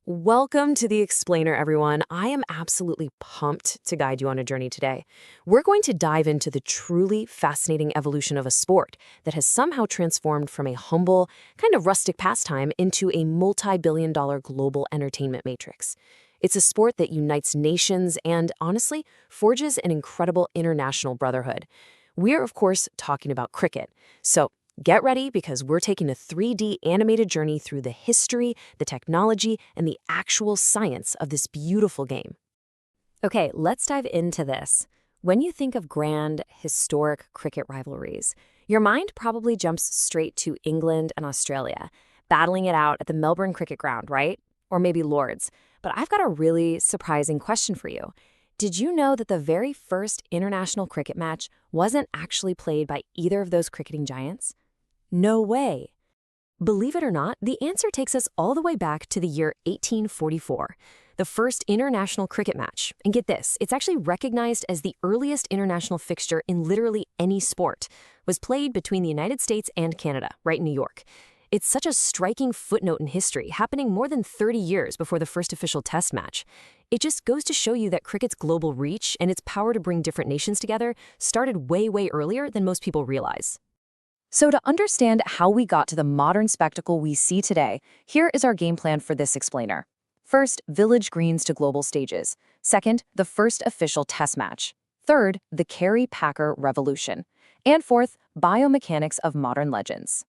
Welcome to The Explainer, everyone. I am absolutely pumped to guide you on a journey today. We're going to dive into the truly fascinating evolution of a sport that has somehow transformed from a humble, kind of rustic pastime into a multi-billion-dollar global entertainment matrix. It's a sport that unites nations and, honestly, forges an incredible international brotherhood. We're, of course, talking about cricket. So, get ready because we're taking a 3D animated journey through the history, the technology, and the actual science of this beautiful game. Okay, let's dive into this. When you think of grand, historic cricket rivalries, your mind probably jumps straight to England and Australia, battling it out at the Melbourne Cricket Ground, right? Or maybe Lord's. But I've got a really surprising question for you. Did you know that the very first international cricket match wasn't actually played by either of those cricketing giants? No way. Believe it or not, the answer takes us all the way back to the year 1844, the first international cricket match. And get this, it's actually recognized as the earliest international fixture in literally any sport, was played between the United States and Canada, right in New York. It's such a striking footnote in history, happening more than 30 years before the first official test match. It just goes to show you that cricket's global reach and its power to bring different nations together started way, way earlier than most people realize. So to understand how we got to the modern spectacle we see today, here is our game plan for this explainer. First, village greens to global stages. Second, the first official test match. Third, the Kerry-Packer revolution. And fourth, biomechanics of modern legends.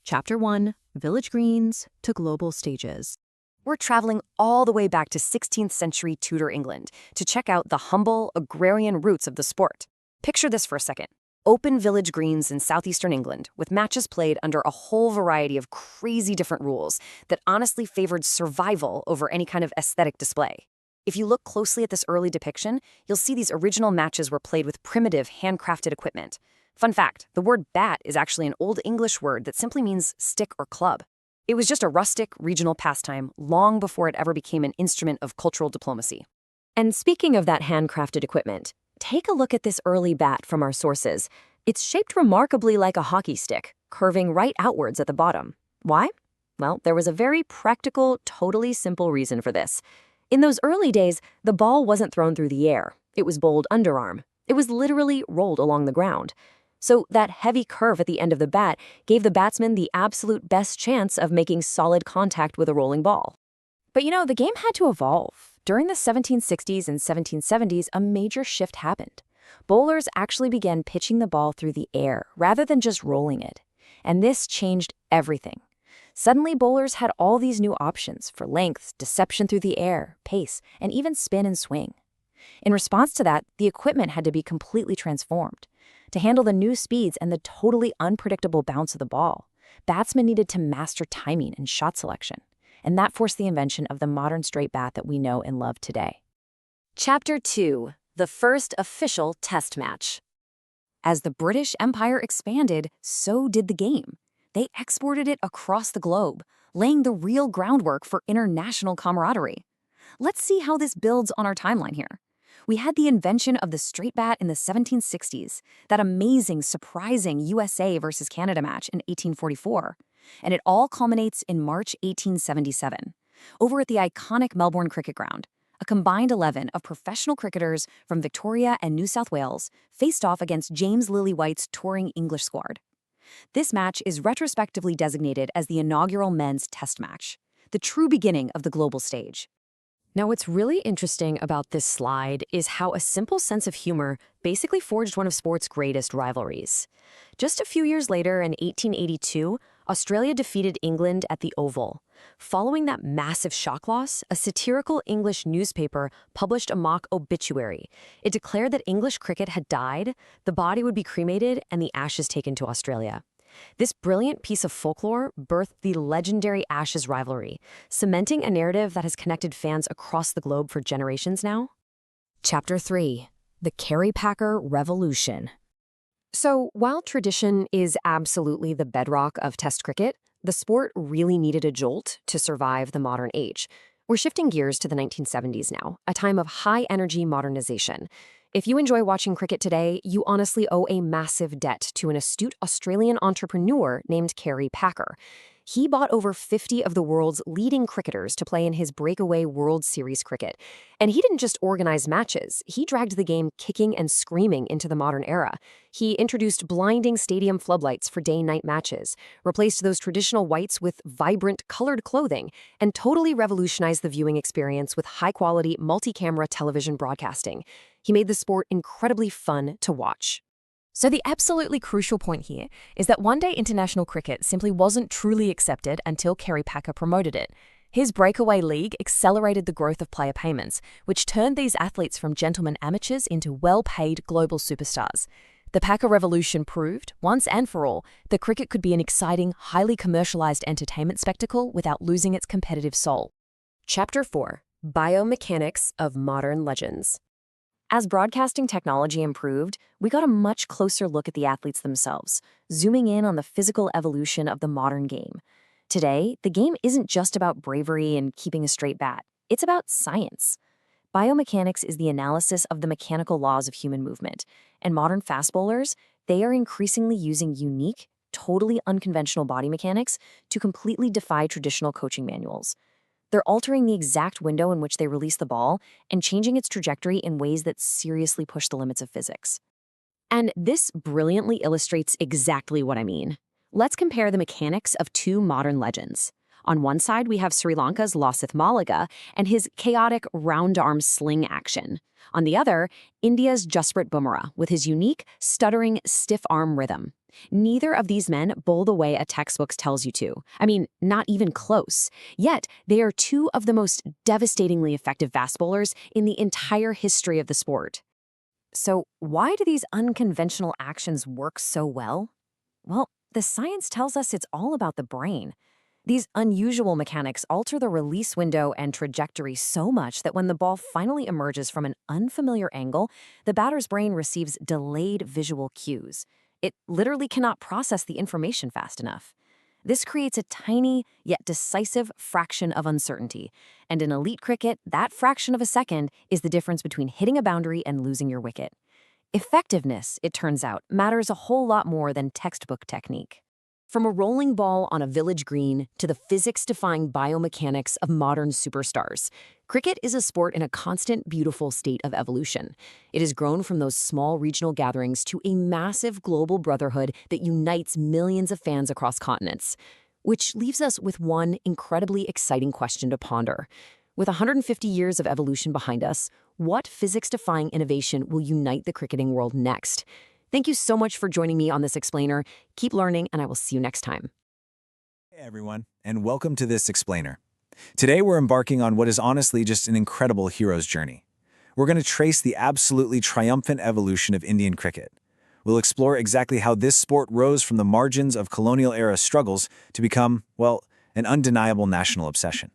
Chapter 1, Village Greens to Global Stages. We're traveling all the way back to 16th century Tudor England to check out the humble, agrarian roots of the sport. Picture this for a second. Open village greens in southeastern England, with matches played under a whole variety of crazy different rules that honestly favored survival over any kind of aesthetic display. If you look closely at this early depiction, you'll see these original matches were played with primitive, handcrafted equipment. Fun fact, the word bat is actually an Old English word that simply means stick or club. It was just a rustic, regional pastime long before it ever became an instrument of cultural diplomacy. And speaking of that handcrafted equipment, take a look at this early bat from our sources. It's shaped remarkably like a hockey stick, curving right outwards at the bottom. Why? Well, there was a very practical, totally simple reason for this. In those early days, the ball wasn't thrown through the air. It was bowled underarm. It was literally rolled along the ground. So that heavy curve at the end of the bat gave the batsman the absolute best chance of making solid contact with a rolling ball. But the game had to evolve. During the 1760s and 1770s, a major shift happened. Bowlers actually began pitching the ball through the air rather than just rolling it. And this changed everything. Suddenly, bowlers had all these new options for length, deception through the air, pace, and even spin and swing. In response to that, the equipment had to be completely transformed. To handle the new speeds and the totally unpredictable bounce of the ball, batsmen needed to master timing and shot selection. And that forced the invention of the modern straight bat that we know and love today. Chapter 2, the first official test match. As the British Empire expanded, so did the game. They exported it across the globe, laying the real groundwork for international camaraderie. Let's see how this builds on our timeline here. We had the invention of the straight bat in the 1760s, that amazing, surprising USA versus Canada match in 1844. And it all culminates in March 1877, over at the iconic Melbourne Cricket Ground. A combined 11 of professional cricketers from Victoria and New South Wales faced off against James Lillywhite's touring English squad. This match is retrospectively designated as the inaugural men's test match, the true beginning of the global stage. Now, what's really interesting about this slide is how a simple sense of humor basically forged one of sport's greatest rivalries. Just a few years later, in 1882, Australia defeated England at the Oval. Following that massive shock loss, a satirical English newspaper published a mock obituary. It declared that English cricket had died, the body would be cremated, and the ashes taken to Australia. This brilliant piece of folklore birthed the legendary Ashes rivalry, cementing a narrative that has connected fans across the globe for generations now. Chapter 3, the Kerry-Packer revolution. So, while tradition is absolutely the bedrock of Test cricket, the sport really needed a jolt to survive the modern age. We're shifting gears to the 1970s now, a time of high-energy modernization. If you enjoy watching cricket today, you honestly owe a massive debt to an astute Australian entrepreneur named Kerry-Packer. He bought over 50 of the world's leading cricketers to play in his breakaway World Series cricket. And he didn't just organize matches, he dragged the game kicking and screaming into the modern era. He introduced blinding stadium floodlights for day-night matches, replaced those traditional whites with vibrant, colored clothing, and totally revolutionized the viewing experience with high-quality, multi-camera television broadcasting. He made the sport incredibly fun to watch. So the absolutely crucial point here is that one-day international cricket simply wasn't truly accepted until Kerry Packer promoted it. His breakaway league accelerated the growth of player payments, which turned these athletes from gentlemen amateurs into well-paid global superstars. The Packer revolution proved, once and for all, that cricket could be an exciting, highly commercialized entertainment spectacle without losing its competitive soul. Chapter 4: Biomechanics of Modern Legends. As broadcasting technology improved, we got a much closer look at the athletes themselves, zooming in on the physical evolution of the modern game. Today, the game isn't just about bravery and keeping a straight bat. It's about science. Biomechanics is the analysis of the mechanical laws of human movement, and modern fast bowlers, they are increasingly using unique, totally unconventional body mechanics to completely defy traditional coaching manuals. They're altering the exact window in which they release the ball and changing its trajectory in ways that seriously push the limits of physics. And this brilliantly illustrates exactly what I mean. Let's compare the mechanics of two modern legends. On one side, we have Sri Lanka's Lasith Malaga and his chaotic round-arm sling action. On the other, India's Jasprit Bumrah with his unique, stuttering, stiff-arm rhythm. Neither of these men bowl the way a textbook tells you to. I mean, not even close. Yet, they are two of the most devastatingly effective fast bowlers in the entire history of the sport. So, why do these unconventional actions work so well? Well, the science tells us it's all about the brain. These unusual mechanics alter the release window and trajectory so much that when the ball finally emerges from an unfamiliar angle, the batter's brain receives delayed visual cues. It literally cannot process the information fast enough. This creates a tiny yet decisive fraction of uncertainty. And in elite cricket, that fraction of a second is the difference between hitting a boundary and losing your wicket. Effectiveness, it turns out, matters a whole lot more than textbook technique. From a rolling ball on a village green to the physics-defying biomechanics of modern superstars, cricket is a sport in a constant, beautiful state of evolution. It has grown from those small regional gatherings to a massive global brotherhood that unites millions of fans across continents. Which leaves us with one incredibly exciting question to ponder. With 150 years of evolution behind us, what physics-defying innovation will unite the cricketing world next? Thank you so much for joining me on this explainer. Keep learning, and I will see you next time. Hey everyone, and welcome to this explainer. Today we're embarking on what is honestly just an incredible hero's journey. We're going to trace the absolutely triumphant evolution of Indian cricket. We'll explore exactly how this sport rose from the margins of colonial-era struggles to become, well, an undeniable national obsession.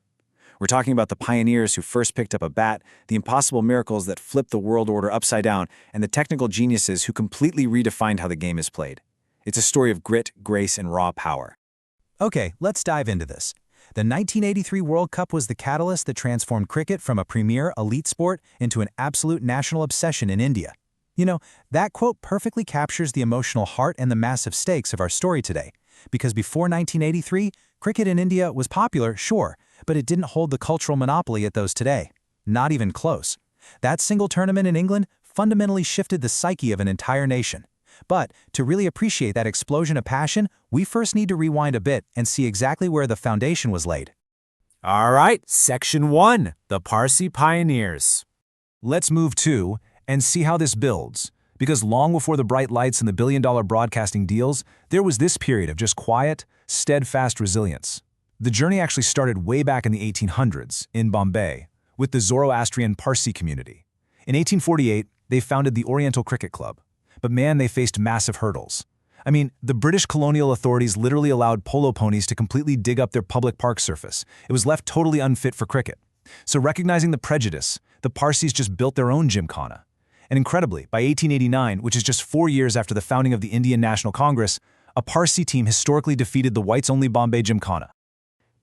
We're talking about the pioneers who first picked up a bat, the impossible miracles that flipped the world order upside down, and the technical geniuses who completely redefined how the game is played. It's a story of grit, grace, and raw power. Okay, let's dive into this. The 1983 World Cup was the catalyst that transformed cricket from a premier elite sport into an absolute national obsession in India. You know, that quote perfectly captures the emotional heart and the massive stakes of our story today. Because before 1983, cricket in India was popular, sure, but it didn't hold the cultural monopoly it does today. Not even close. That single tournament in England fundamentally shifted the psyche of an entire nation. But to really appreciate that explosion of passion, we first need to rewind a bit and see exactly where the foundation was laid. All right, Section 1, the Parsi Pioneers. Let's move to and see how this builds. Because long before the bright lights and the billion-dollar broadcasting deals, there was this period of just quiet, steadfast resilience. The journey actually started way back in the 1800s, in Bombay, with the Zoroastrian Parsi community. In 1848, they founded the Oriental Cricket Club. But man, they faced massive hurdles. I mean, the British colonial authorities literally allowed polo ponies to completely dig up their public park surface. It was left totally unfit for cricket. So recognizing the prejudice, the Parsis just built their own gymkhana. And incredibly, by 1889, which is just 4 years after the founding of the Indian National Congress, a Parsi team historically defeated the whites-only Bombay Gymkhana.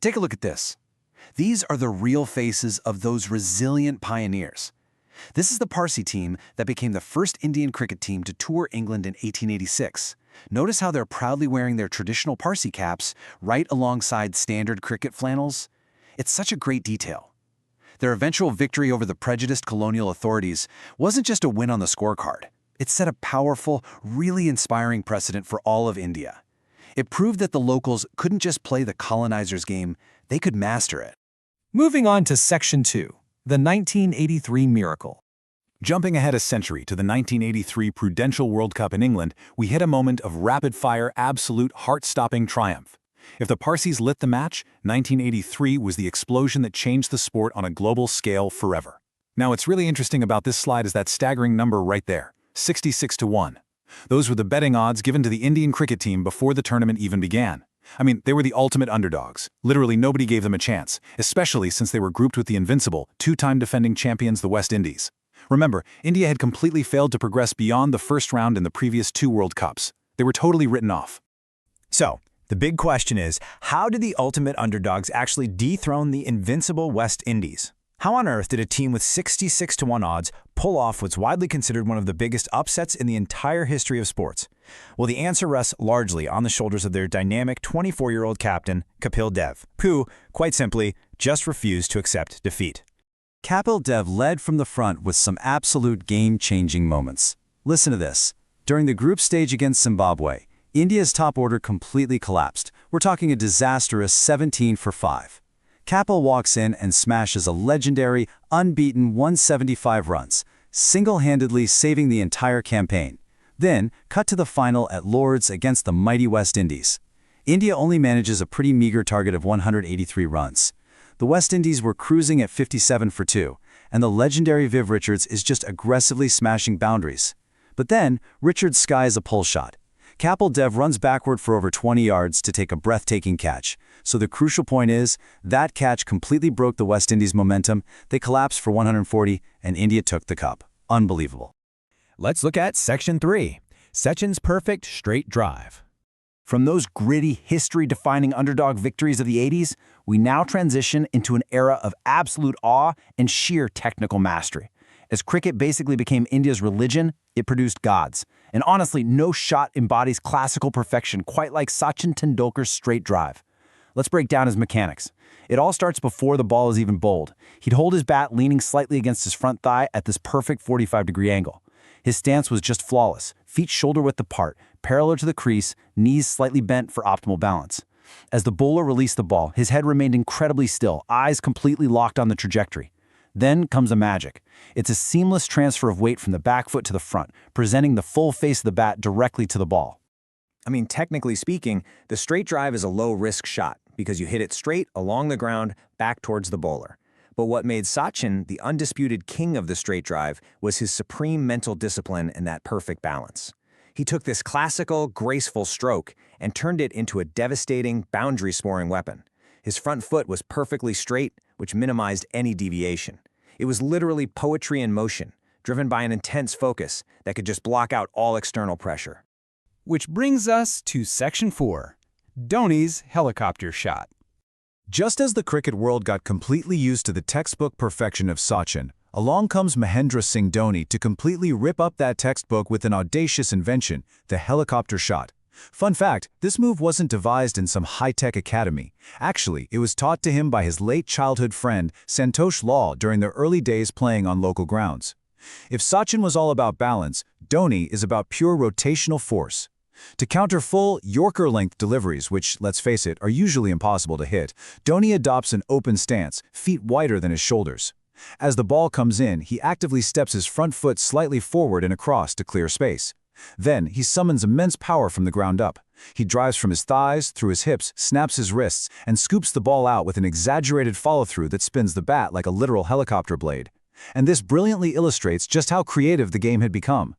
Take a look at this. These are the real faces of those resilient pioneers. This is the Parsi team that became the first Indian cricket team to tour England in 1886. Notice how they're proudly wearing their traditional Parsi caps right alongside standard cricket flannels? It's such a great detail. Their eventual victory over the prejudiced colonial authorities wasn't just a win on the scorecard. It set a powerful, really inspiring precedent for all of India. It proved that the locals couldn't just play the colonizers' game, they could master it. Moving on to Section 2, the 1983 miracle. Jumping ahead a century to the 1983 Prudential World Cup in England, we hit a moment of rapid-fire, absolute, heart-stopping triumph. If the Parsis lit the match, 1983 was the explosion that changed the sport on a global scale forever. Now, what's really interesting about this slide is that staggering number right there, 66-1. Those were the betting odds given to the Indian cricket team before the tournament even began. I mean, they were the ultimate underdogs. Literally nobody gave them a chance, especially since they were grouped with the invincible, two-time defending champions, the West Indies. Remember, India had completely failed to progress beyond the first round in the previous 2 World Cups. They were totally written off. So, the big question is, how did the ultimate underdogs actually dethrone the invincible West Indies? How on earth did a team with 66-1 odds pull off what's widely considered one of the biggest upsets in the entire history of sports? Well, the answer rests largely on the shoulders of their dynamic 24-year-old captain, Kapil Dev, who, quite simply, just refused to accept defeat. Kapil Dev led from the front with some absolute game-changing moments. Listen to this. During the group stage against Zimbabwe, India's top order completely collapsed. We're talking a disastrous 17-for-5. Kapil walks in and smashes a legendary, unbeaten 175 runs, single-handedly saving the entire campaign. Then, cut to the final at Lord's against the mighty West Indies. India only manages a pretty meager target of 183 runs. The West Indies were cruising at 57-for-2, and the legendary Viv Richards is just aggressively smashing boundaries. But then, Richards skies a pull shot. Kapil Dev runs backward for over 20 yards to take a breathtaking catch. So the crucial point is, that catch completely broke the West Indies' momentum. They collapsed for 140, and India took the cup. Unbelievable. Let's look at Section 3, Sachin's perfect straight drive. From those gritty, history-defining underdog victories of the 80s, we now transition into an era of absolute awe and sheer technical mastery. As cricket basically became India's religion, it produced gods. And honestly, no shot embodies classical perfection quite like Sachin Tendulkar's straight drive. Let's break down his mechanics. It all starts before the ball is even bowled. He'd hold his bat leaning slightly against his front thigh at this perfect 45-degree angle. His stance was just flawless, feet shoulder-width apart, parallel to the crease, knees slightly bent for optimal balance. As the bowler released the ball, his head remained incredibly still, eyes completely locked on the trajectory. Then comes the magic. It's a seamless transfer of weight from the back foot to the front, presenting the full face of the bat directly to the ball. I mean, technically speaking, the straight drive is a low-risk shot because you hit it straight along the ground back towards the bowler. But what made Sachin the undisputed king of the straight drive was his supreme mental discipline and that perfect balance. He took this classical, graceful stroke and turned it into a devastating, boundary-scoring weapon. His front foot was perfectly straight, which minimized any deviation. It was literally poetry in motion, driven by an intense focus that could just block out all external pressure. Which brings us to Section 4, Dhoni's helicopter shot. Just as the cricket world got completely used to the textbook perfection of Sachin, along comes Mahendra Singh Dhoni to completely rip up that textbook with an audacious invention, the helicopter shot. Fun fact, this move wasn't devised in some high-tech academy. Actually, it was taught to him by his late childhood friend, Santosh Lal, during their early days playing on local grounds. If Sachin was all about balance, Dhoni is about pure rotational force. To counter full, Yorker-length deliveries, which, let's face it, are usually impossible to hit, Dhoni adopts an open stance, feet wider than his shoulders. As the ball comes in, he actively steps his front foot slightly forward and across to clear space. Then, he summons immense power from the ground up. He drives from his thighs, through his hips, snaps his wrists, and scoops the ball out with an exaggerated follow-through that spins the bat like a literal helicopter blade. And this brilliantly illustrates just how creative the game had become.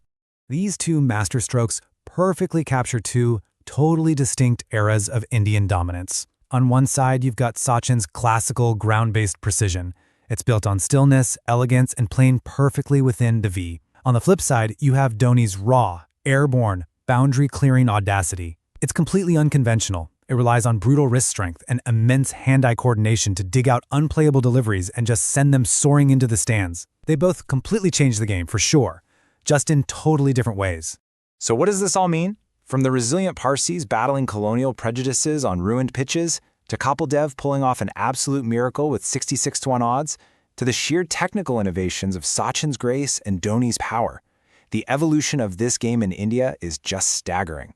These two masterstrokes perfectly capture two totally distinct eras of Indian dominance. On one side, you've got Sachin's classical ground-based precision. It's built on stillness, elegance, and playing perfectly within the V. On the flip side, you have Dhoni's raw, airborne, boundary-clearing audacity. It's completely unconventional. It relies on brutal wrist strength and immense hand-eye coordination to dig out unplayable deliveries and just send them soaring into the stands. They both completely changed the game, for sure, just in totally different ways. So what does this all mean? From the resilient Parsis battling colonial prejudices on ruined pitches, to Kapildev pulling off an absolute miracle with 66-1 odds, to the sheer technical innovations of Sachin's grace and Dhoni's power, the evolution of this game in India is just staggering.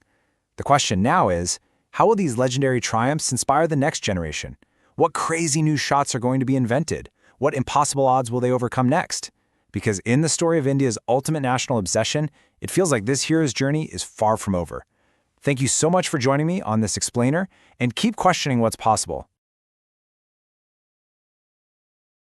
The question now is, how will these legendary triumphs inspire the next generation? What crazy new shots are going to be invented? What impossible odds will they overcome next? Because in the story of India's ultimate national obsession, it feels like this hero's journey is far from over. Thank you so much for joining me on this explainer, and keep questioning what's possible.